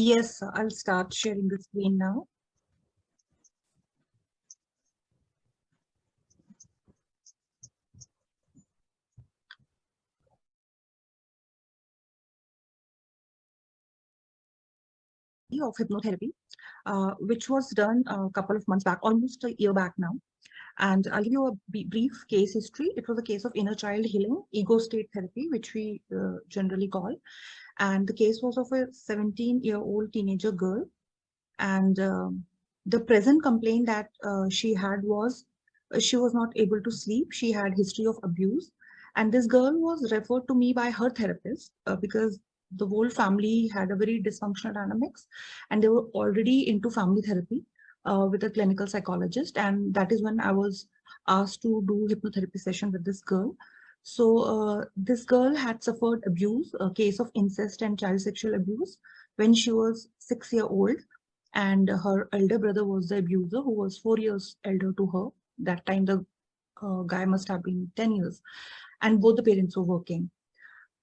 Yes, I'll start sharing the screen now. Of hypnotherapy, which was done a couple of months back, almost a year back now. And I'll give you a brief case history. It was a case of inner child healing, ego state therapy, which we generally call. And the case was of a 17-year-old teenager girl. And the present complaint that she had was she was not able to sleep. She had history of abuse. And this girl was referred to me by her therapist because the whole family had a very dysfunctional dynamics and they were already into family therapy with a clinical psychologist. And that is when I was asked to do hypnotherapy session with this girl. So this girl had suffered abuse, a case of incest and child sexual abuse when she was 6 years old. And her elder brother was the abuser, who was 4 years elder to her. That time the guy must have been 10 years. And both the parents were working.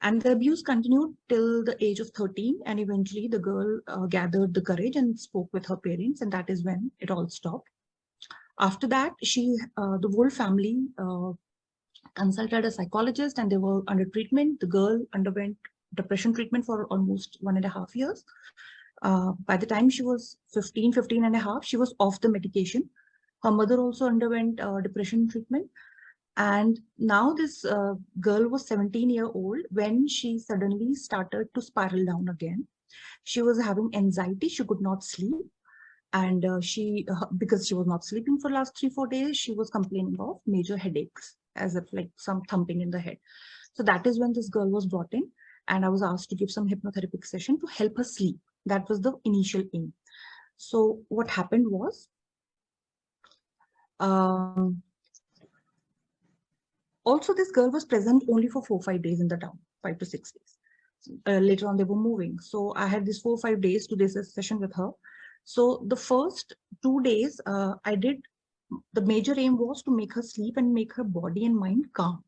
And the abuse continued till the age of 13. And eventually the girl gathered the courage and spoke with her parents. And that is when it all stopped. After that, the whole family consulted a psychologist and they were under treatment. The girl underwent depression treatment for almost 1.5 years. By the time she was 15 and a half, she was off the medication. Her mother also underwent depression treatment. And now this girl was 17-year-old when she suddenly started to spiral down again. She was having anxiety. She could not sleep. And because she was not sleeping for the last 3-4 days, she was complaining of major headaches, as if like some thumping in the head. So that is when this girl was brought in. And I was asked to give some hypnotherapy session to help her sleep. That was the initial aim. So what happened was, also this girl was present only for 4-5 days in the town, 5 to 6 days. Later on, they were moving. So I had this 4-5 days to do this session with her. So the first 2 days, the major aim was to make her sleep and make her body and mind calm.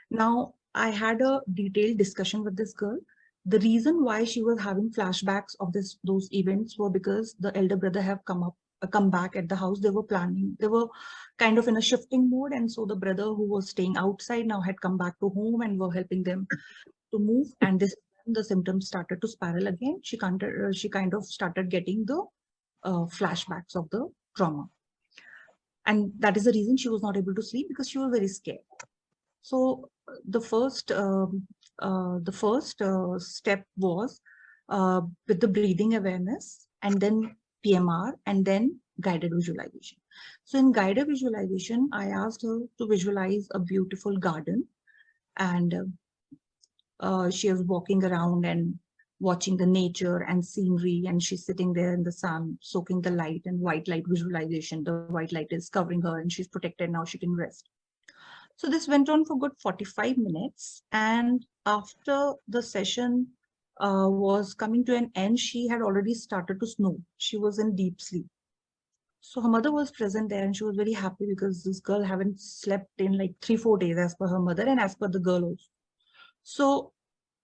Now, I had a detailed discussion with this girl. The reason why she was having flashbacks of those events were because the elder brother have come back at the house. They were planning, they were kind of in a shifting mode. And so the brother who was staying outside now had come back to home and were helping them to move. And the symptoms started to spiral again. She kind of started getting the flashbacks of the trauma. And that is the reason she was not able to sleep, because she was very scared. So the first step was with the breathing awareness, and then PMR, and then guided visualization. So in guided visualization, I asked her to visualize a beautiful garden, and she was walking around and watching the nature and scenery, and she's sitting there in the sun, soaking the light and white light visualization. The white light is covering her and she's protected. Now she can rest. So this went on for good 45 minutes. And after the session was coming to an end, she had already started to snore. She was in deep sleep. So her mother was present there and she was very happy because this girl haven't slept in like 3-4 days as per her mother and as per the girl also. So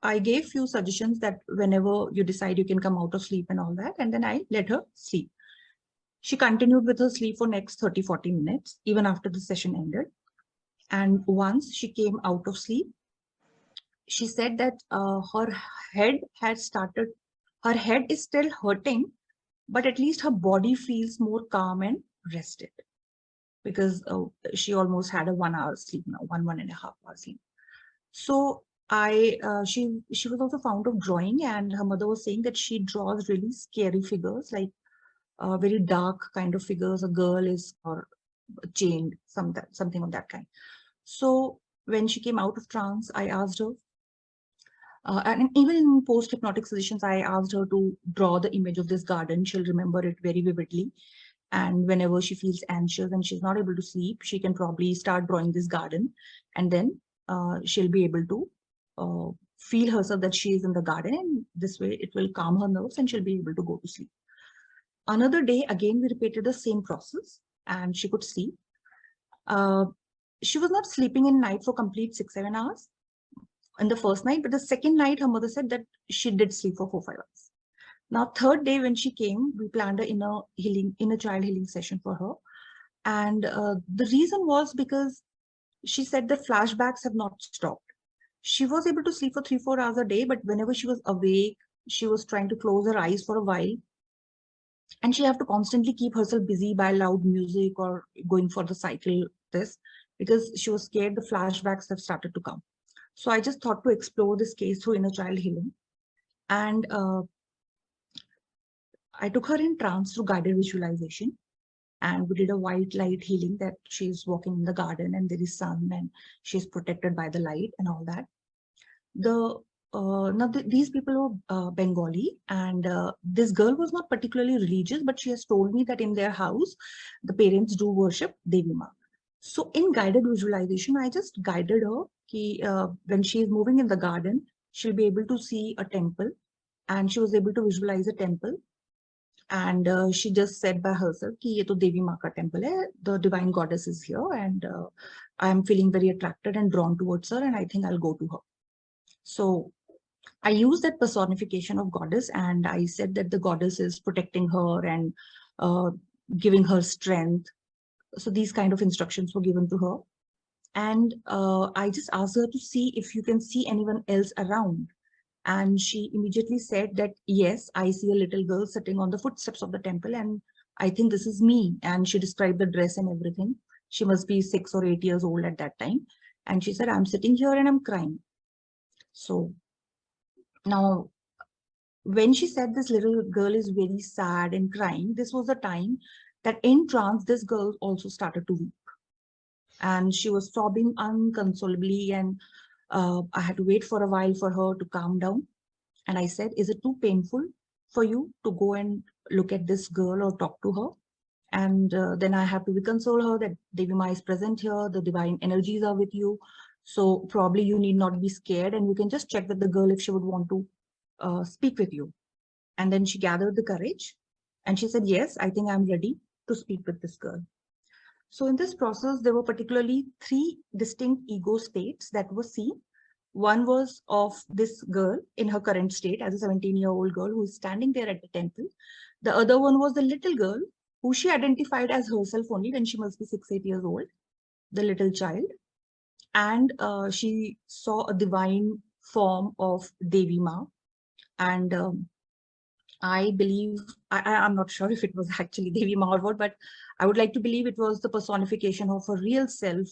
I gave few suggestions that whenever you decide you can come out of sleep and all that, and then I let her sleep. She continued with her sleep for next 30-40 minutes, even after the session ended. And once she came out of sleep, she said that her head is still hurting, but at least her body feels more calm and rested, because she almost had a 1 hour sleep now, 1.5 hours sleep. So she was also fond of drawing, and her mother was saying that she draws really scary figures, like very dark kind of figures. A girl is or chained, something of that kind. So when she came out of trance, I asked her, and even in post-hypnotic sessions, I asked her to draw the image of this garden. She'll remember it very vividly. And whenever she feels anxious and she's not able to sleep, she can probably start drawing this garden. And then she'll be able to feel herself that she is in the garden. And this way it will calm her nerves and she'll be able to go to sleep. Another day, again, we repeated the same process and she could sleep. She was not sleeping in night for complete 6-7 hours in the first night, but the second night, her mother said that she did sleep for 4-5 hours. Now, third day when she came, we planned a inner child healing session for her. And the reason was because she said the flashbacks have not stopped. She was able to sleep for 3-4 hours a day, but whenever she was awake, she was trying to close her eyes for a while, and she have to constantly keep herself busy by loud music or going for the cycle, this, because she was scared the flashbacks have started to come. So I just thought to explore this case through inner child healing. And I took her in trance through guided visualization, and we did a white light healing that she's walking in the garden and there is sun and she's protected by the light and all that. These people are Bengali, and this girl was not particularly religious, but she has told me that in their house, the parents do worship Devi Ma. So in guided visualization, I just guided her ki, when she is moving in the garden, she'll be able to see a temple, and she was able to visualize a temple. And she just said by herself ki ye to Devi Ma ka temple hai, the divine goddess is here, and I am feeling very attracted and drawn towards her, and I think I'll go to her. So I used that personification of goddess, and I said that the goddess is protecting her and uh, giving her strength. So these kind of instructions were given to her. And I just asked her to see if you can see anyone else around. And she immediately said that, yes, I see a little girl sitting on the footsteps of the temple, and I think this is me. And she described the dress and everything. She must be 6 or 8 years old at that time. And she said, I'm sitting here and I'm crying. So now, when she said this little girl is very sad and crying, this was the time that in trance, this girl also started to weep. And she was sobbing unconsolably, and I had to wait for a while for her to calm down. And I said, is it too painful for you to go and look at this girl or talk to her? And then I have to reconsole her that Devi Ma is present here, the divine energies are with you. So probably you need not be scared, and you can just check with the girl if she would want to speak with you. And then she gathered the courage and she said, yes, I think I'm ready to speak with this girl. So in this process, there were particularly 3 distinct ego states that were seen. One was of this girl in her current state as a 17-year-old girl who is standing there at the temple. The other one was the little girl who she identified as herself only when she must be 6-8 years old, the little child. And she saw a divine form of Devi Ma. And I believe, I'm not sure if it was actually Devi Ma or what, but I would like to believe it was the personification of a real self,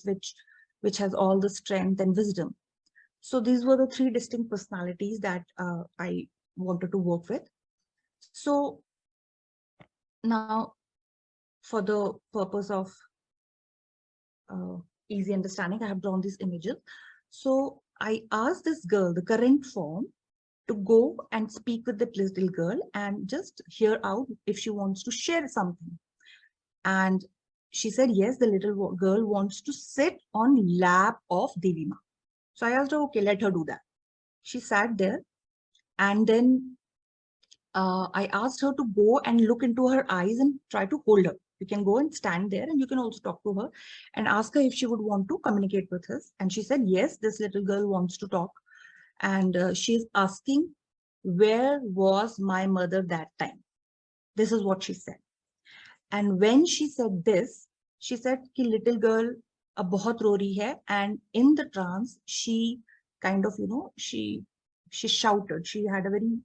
which has all the strength and wisdom. So these were the 3 distinct personalities that I wanted to work with. So now, for the purpose of easy understanding, I have drawn these images. So I asked this girl, the current form, to go and speak with the little girl and just hear out if she wants to share something. And she said, yes, the little girl wants to sit on lap of Devi Ma. So I asked her, okay, let her do that. She sat there, and then I asked her to go and look into her eyes and try to hold her. You can go and stand there, and you can also talk to her and ask her if she would want to communicate with us. And she said, yes, this little girl wants to talk. And she's asking, where was my mother that time? This is what she said. And when she said this, she said, ki little girl ab bahut ro rahi hai. And in the trance, she kind of, she shouted. She had a very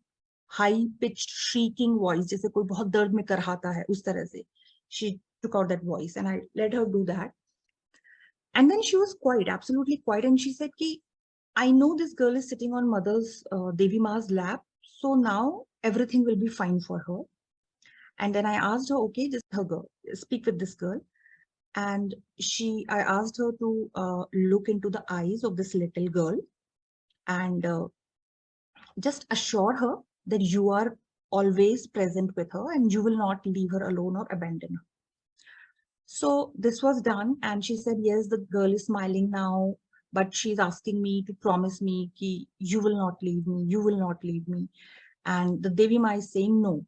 high pitched shrieking voice, जैसे कोई बहुत दर्द में करहाता है उस तरह से. She took out that voice, and I let her do that. And then she was quiet, absolutely quiet, and she said, "Ki I know this girl is sitting on mother's Devi Ma's lap, so now everything will be fine for her." And then I asked her, "Okay, just her girl, speak with this girl." And I asked her to look into the eyes of this little girl and just assure her that you are always present with her and you will not leave her alone or abandon her. So this was done, and she said, yes, the girl is smiling now, but she's asking me to promise me ki you will not leave me, you will not leave me. And the Devi Ma is saying, no,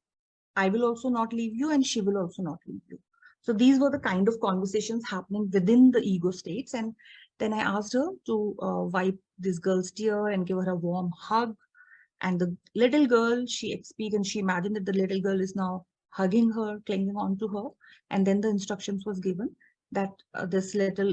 I will also not leave you, and she will also not leave you. So these were the kind of conversations happening within the ego states. And then I asked her to wipe this girl's tear and give her a warm hug. And the little girl, she imagined that the little girl is now hugging her, clinging on to her. And then the instructions was given that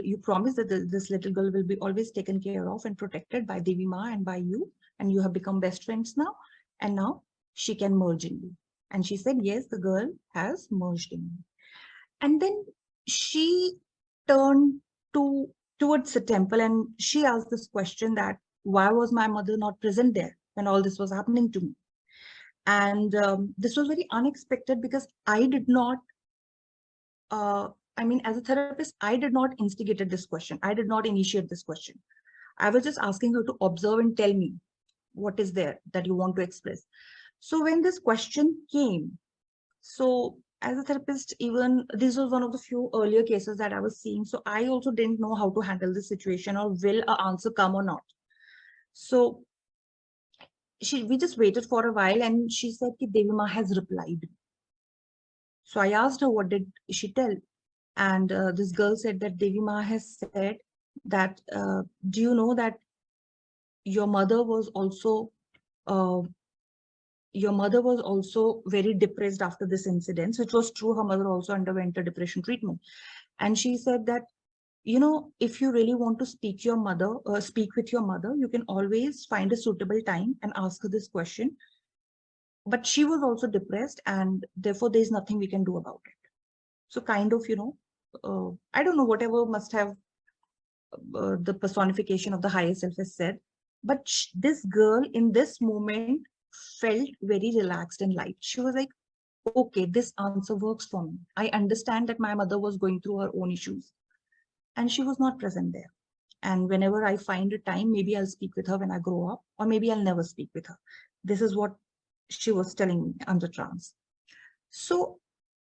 you promise that this little girl will be always taken care of and protected by Devi Ma and by you. And you have become best friends now. And now she can merge in you. And she said, yes, the girl has merged in me. And then she turned to towards the temple and she asked this question that why was my mother not present there when all this was happening to me? And this was very unexpected because I did not, as a therapist, I did not instigate this question. I did not initiate this question. I was just asking her to observe and tell me what is there that you want to express. So when this question came, so as a therapist, even this was one of the few earlier cases that I was seeing. So I also didn't know how to handle the situation or will an answer come or not. So we just waited for a while and she said that Devi Ma has replied. So I asked her, what did she tell? And this girl said that Devi Ma has said that, do you know that your mother was also uh, very depressed after this incident, which was true. Her mother also underwent a depression treatment. And she said that, you know, if you really want to speak with your mother, you can always find a suitable time and ask her this question. But she was also depressed and therefore there's nothing we can do about it. So kind of, I don't know, whatever must have the personification of the higher self has said. But this girl in this moment felt very relaxed and light. She was like, okay, this answer works for me. I understand that my mother was going through her own issues and she was not present there. And whenever I find a time, maybe I'll speak with her when I grow up, or maybe I'll never speak with her. This is what she was telling me under trance. So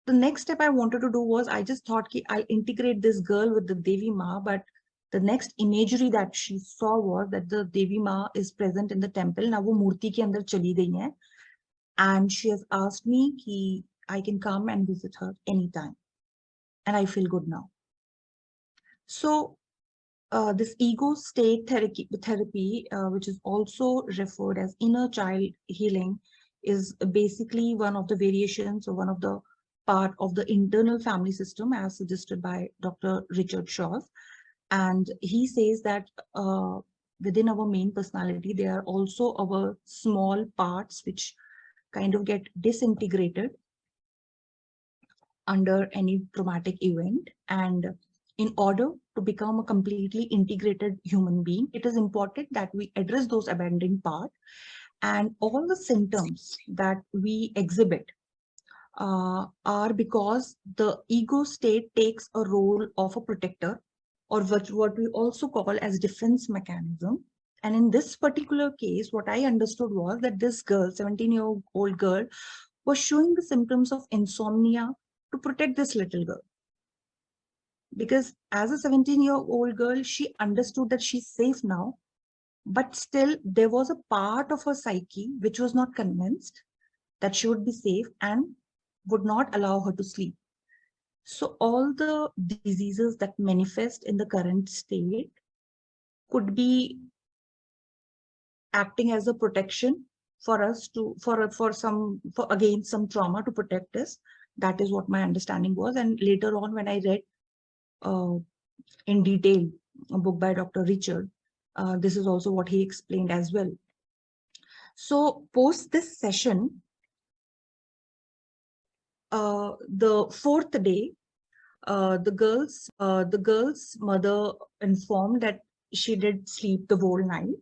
the next step I wanted to do was, I just thought I'll integrate this girl with the Devi Ma, but the next imagery that she saw was that the Devi Ma is present in the temple. Now wo murti ke andar chali gayi hai, and she has asked me ki I can come and visit her anytime. And I feel good now. So this ego state therapy, which is also referred as inner child healing, is basically one of the variations or one of the part of the internal family system as suggested by Dr. Richard Shaw. And he says that within our main personality, there are also our small parts which kind of get disintegrated under any traumatic event. And in order to become a completely integrated human being, it is important that we address those abandoned parts, and all the symptoms that we exhibit are because the ego state takes a role of a protector, or what we also call as defense mechanism. And in this particular case, what I understood was that this girl, 17-year-old girl, was showing the symptoms of insomnia to protect this little girl. Because as a 17-year-old girl, she understood that she's safe now, but still there was a part of her psyche which was not convinced that she would be safe and would not allow her to sleep. So all the diseases that manifest in the current state could be acting as a protection for us to, for against some trauma, to protect us. That is what my understanding was. And later on, when I read in detail a book by Dr. Richard, this is also what he explained as well. So post this session, the fourth day, the girl's mother informed that she did sleep the whole night.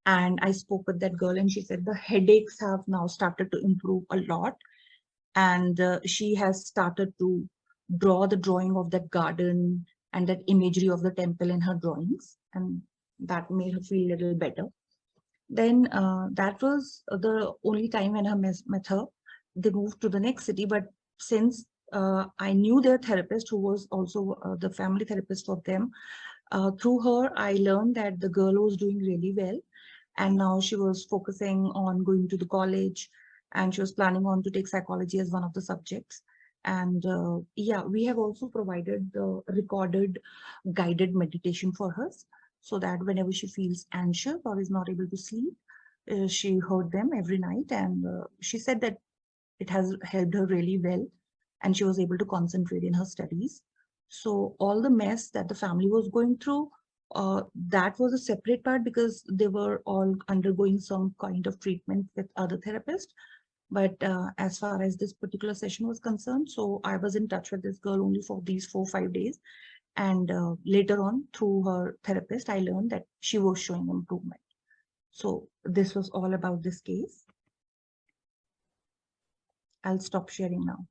And I spoke with that girl and she said the headaches have now started to improve a lot. And she has started to draw the drawing of that garden and that imagery of the temple in her drawings. And that made her feel a little better. Then that was the only time when I met her. They moved to the next city. But since I knew their therapist, who was also the family therapist for them, through her, I learned that the girl was doing really well. And now she was focusing on going to the college, and she was planning on to take psychology as one of the subjects. And yeah, we have also provided the recorded guided meditation for her, so that whenever she feels anxious or is not able to sleep, She heard them every night, and she said that it has helped her really well, and she was able to concentrate in her studies. So all the mess that the family was going through, that was a separate part because they were all undergoing some kind of treatment with other therapists. But as far as this particular session was concerned, so I was in touch with this girl only for these 4 or 5 days. And later on, through her therapist, I learned that she was showing improvement. So this was all about this case. I'll stop sharing now.